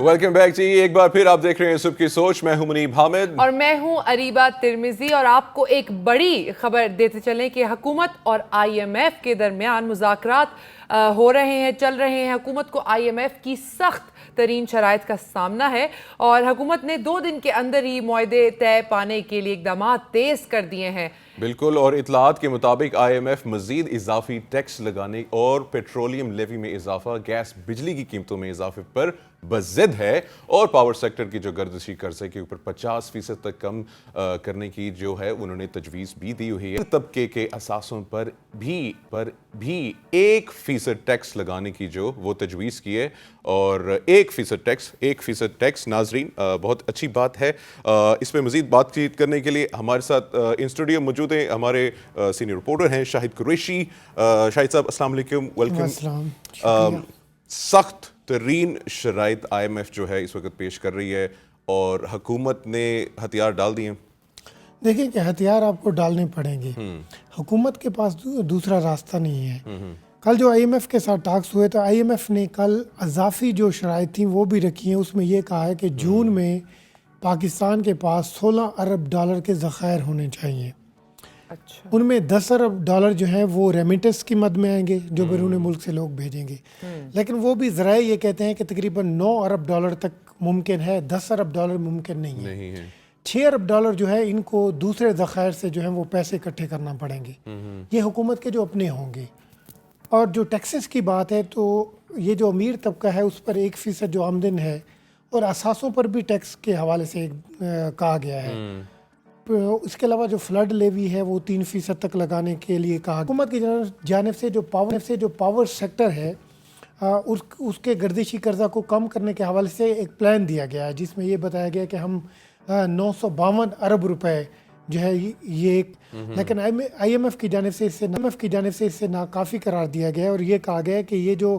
Welcome back जी। एक बार फिर आप देख रहे हैं सुबह की सोच। मैं हूं मुनीब हामिद और मैं हूं अरीबा तिरमिजी और आपको एक बड़ी खबर देते चलें कि हुकूमत और IMF के दरमियान मुज़ाकरात हो रहे हैं, चल रहे हैं। हुकूमत को IMF की सख्त तरीन शराइत का सामना है और हुकूमत ने 2 दिन के अंदर ही मुआहदे तय पाने के लिए इक़दाम तेज़ कर दिए हैं। बिल्कुल, और इतलात के मुताबिक IMF मजीद इजाफी टैक्स लगाने और पेट्रोलियम लेवी में इजाफा, गैस बिजली की कीमतों में इजाफे पर बज़िद है और पावर सेक्टर की जो गर्दिशी कर्जे के ऊपर 50% तक कम करने की जो है उन्होंने तजवीज़ भी दी हुई है। तबके के असासों पर भी 1% टैक्स लगाने की जो वो तजवीज़ की है और 1% टैक्स नाजरीन बहुत अच्छी बात है। इस पर मज़ीद बातचीत करने के लिए हमारे साथ इन स्टूडियो मौजूद हैं हमारे सीनियर रिपोर्टर हैं शाहिद कुरैशी। शाहिद साहब अस्सलाम वालेकुम, वेलकम। सख्त तरीन शराइत IMF जो है इस वक्त पेश कर रही है और हुकूमत ने हथियार डाल दिए। देखिए कि हथियार आपको डालने पड़ेंगे, हुकूमत के पास दूसरा रास्ता नहीं है। कल जो IMF के साथ टाक्स हुए तो IMF ने कल अजाफी जो शराइत थी वो भी रखी हैं। उसमें ये कहा है कि जून में पाकिस्तान के पास $16 अरब के ज़खायर होने चाहिए। अच्छा। उनमें $10 अरब जो हैं वो रेमिटेंस की मद में आएंगे जो बैरून मुल्क से लोग भेजेंगे, लेकिन वो भी ज़राए ये कहते हैं कि तकरीबन $9 अरब तक मुमकिन है, $10 अरब मुमकिन नहीं है। $6 अरब जो है इनको दूसरे ज़खायर से जो है वो पैसे इकट्ठे करना पड़ेंगे। ये हुकूमत के जो अपने होंगे। और जो टैक्सेस की बात है तो ये जो अमीर तबका है उस पर 1% जो आमदन है और असासों पर भी टैक्स के हवाले से कहा गया है। इसके अलावा जो फ्लड लेवी है वो 3% तक लगाने के लिए कहा। हुकूमत की जानिब से जो पावर सेक्टर है उसके गर्दिशी कर्जा को कम करने के हवाले से एक प्लान दिया गया है जिसमें ये बताया गया कि हम 952 अरब रुपए जो है ये लेकिन IMF की जानिब से इससे नाकाफ़ी करार दिया गया है और ये कहा गया है कि ये जो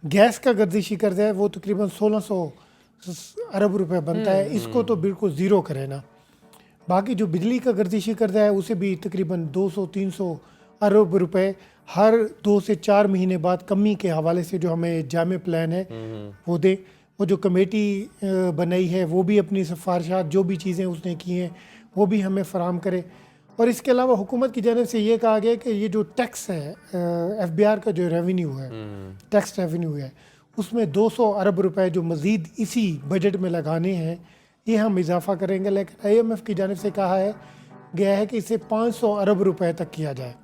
गैस का गर्दिशी कर्जा है वो तकरीबन 1600 अरब रुपए बनता है, इसको तो बिल्कुल ज़ीरो करे ना। बाकी जो बिजली का गर्दिशी कर्जा है उसे भी तकरीबन 200-300 अरब रुपए हर 2 से 4 महीने बाद कमी के हवाले से जो हमें जामे प्लान है वो दे। वो जो कमेटी बनाई है वो भी अपनी सिफारिशात जो भी चीज़ें उसने की हैं वो भी हमें फराम करे। और इसके अलावा हुकूमत की जानिब से ये कहा गया कि ये जो टैक्स है FBR का जो रेवेन्यू है, टैक्स रेवेन्यू है, उसमें 200 अरब रुपए जो मज़ीद इसी बजट में लगाने हैं ये हम इजाफा करेंगे। लेकिन IMF की जानिब से कहा है गया है कि इसे 500 अरब रुपए तक किया जाए।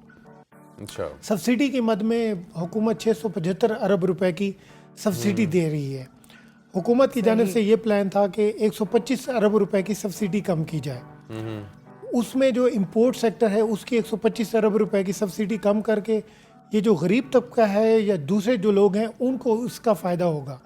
अच्छा। सब्सिडी की मद में हुकूमत 675 अरब रुपए की सब्सिडी दे रही है। हुकूमत की जानिब से ये प्लान था कि 125 अरब रुपए की सब्सिडी कम की जाए। उसमें जो इंपोर्ट सेक्टर है उसकी 125 अरब रुपए की सब्सिडी कम करके ये जो गरीब तबका है या दूसरे जो लोग हैं उनको इसका फ़ायदा होगा।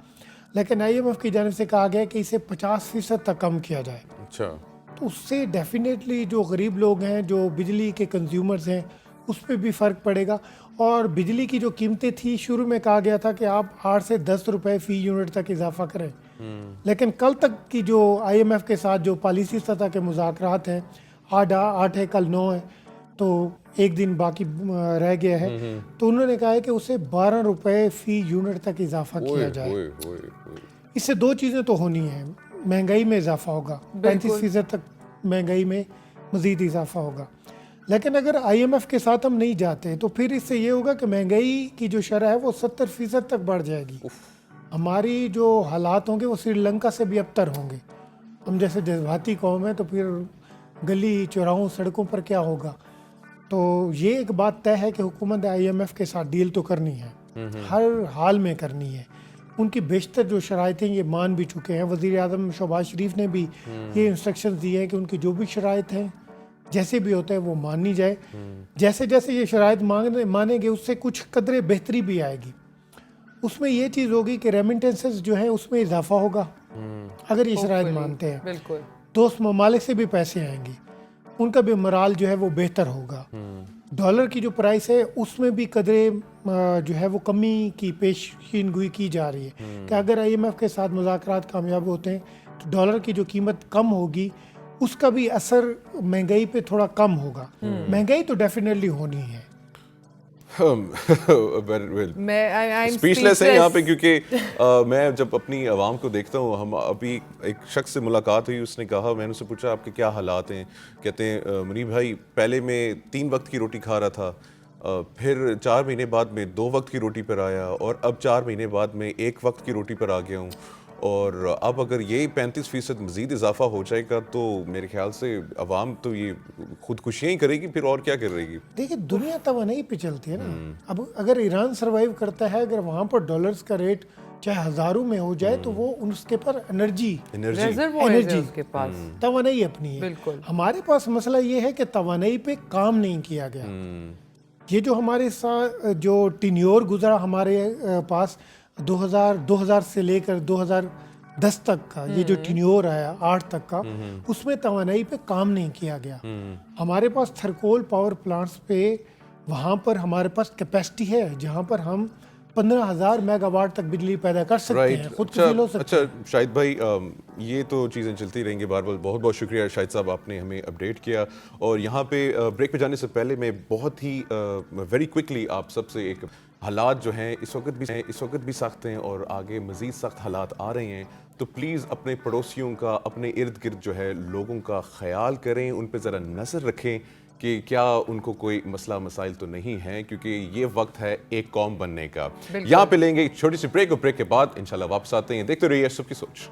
लेकिन IMF की जानिब से कहा गया कि इसे 50% तक कम किया जाए। अच्छा। तो उससे डेफिनेटली जो गरीब लोग हैं, जो बिजली के कंज्यूमर्स हैं, उस पर भी फ़र्क पड़ेगा। और बिजली की जो कीमतें थी शुरू में कहा गया था कि आप 8 से 10 रुपए फ़ी यूनिट तक इजाफा करें, लेकिन कल तक की जो IMF के साथ जो पॉलिसी सतह के मुज़ाकरात हैं, 8 है, कल 9 है, तो एक दिन बाकी रह गया है, तो उन्होंने कहा है कि उसे 12 रुपए फ़ी यूनिट तक इजाफा किया जाए। इससे 2 चीज़ें तो होनी है, महंगाई में इजाफा होगा, 35% तक महंगाई में मज़ीद इजाफा होगा। लेकिन अगर IMF के साथ हम नहीं जाते तो फिर इससे ये होगा कि महंगाई की जो शरह है वो 70% तक बढ़ जाएगी। हमारी जो हालात होंगे वो श्रीलंका से भी अबतर होंगे। हम जैसे जज्बाती कौम है तो फिर गली चौराहों सड़कों पर क्या होगा। तो ये एक बात तय है कि हुकूमत IMF के साथ डील तो करनी है, हर हाल में करनी है। उनकी बेशतर जो शराइतें ये मान भी चुके हैं। वज़ीर आज़म शहबाज शरीफ ने भी ये इंस्ट्रक्शन दिए हैं कि उनकी जो भी शराइत हैं जैसे भी होता है वो माननी जाए। जैसे जैसे ये शराइत मानेंगे उससे कुछ कदरे बेहतरी भी आएगी। उसमें ये चीज़ होगी कि रेमिटेंसेस जो है उसमें इजाफा होगा अगर ये शराइत मानते हैं। बिल्कुल। दोस्त ममालिक से भी पैसे आएंगे, उनका भी मराल जो है वो बेहतर होगा। डॉलर की जो प्राइस है उसमें भी कदरे जो है वो कमी की पेशेनगोई की जा रही है कि अगर IMF के साथ मुज़ाकरात कामयाब होते हैं तो डॉलर की जो कीमत कम होगी उसका भी असर महंगाई पे थोड़ा कम होगा। महंगाई तो डेफिनेटली होनी है। اسپیچ لیس ہے یہاں پہ, کیونکہ میں جب اپنی عوام کو دیکھتا ہوں, ہم ابھی ایک شخص سے ملاقات ہوئی, اس نے کہا, میں نے اسے پوچھا آپ کے کیا حالات ہیں, کہتے ہیں منیب بھائی پہلے میں 3 وقت کی روٹی کھا رہا تھا, پھر 4 مہینے بعد میں 2 وقت کی روٹی پر آیا, اور اب 4 مہینے بعد میں 1 وقت کی روٹی پر آ گیا ہوں, اور اب اگر یہی 35% مزید اضافہ ہو جائے گا تو میرے خیال سے عوام تو یہ خودکشیاں ہی کرے گی, پھر اور کیا کر رہے گی. دیکھیں دنیا توانائی پہ چلتی ہے نا. اب اگر ایران سروائیو کرتا ہے, اگر وہاں پر ڈالرز کا ریٹ چاہے ہزاروں میں ہو جائے تو وہ اس کے پر انرجی کے پاس توانائی اپنی ہے. ہمارے پاس مسئلہ یہ ہے کہ توانائی پہ کام نہیں کیا گیا. یہ جو ہمارے ساتھ جو ٹینیور گزرا ہمارے پاس 2000 سے لے کر 2010 تک کا, یہ جو ٹینیور آیا 8 تک کا, اس میں توانائی پہ کام نہیں کیا گیا. ہمارے پاس تھرکول پاور پلانٹس پہ وہاں پر ہمارے پاس کیپیسٹی ہے جہاں پر ہم 15,000 میگا واٹ تک بجلی پیدا کر سکتے ہیں, خود کفیل ہو سکتے ہیں. اچھا شاہد بھائی, یہ تو چیزیں چلتی رہیں گی بار بار. بہت بہت شکریہ شاہد صاحب, آپ نے ہمیں اپڈیٹ کیا. اور یہاں پہ بریک پہ جانے سے پہلے میں بہت ہی ویری کوئکلی آپ سب سے ایک, حالات جو ہیں اس وقت بھی سخت ہیں اور آگے مزید سخت حالات آ رہے ہیں, تو پلیز اپنے پڑوسیوں کا, اپنے ارد گرد جو ہے لوگوں کا خیال کریں, ان پہ ذرا نظر رکھیں کہ کیا ان کو کوئی مسئلہ مسائل تو نہیں ہے, کیونکہ یہ وقت ہے ایک قوم بننے کا. یہاں پہ لیں گے ایک چھوٹی سی بریک, اور بریک کے بعد انشاءاللہ واپس آتے ہیں. دیکھتے رہیے صبح کی سوچ.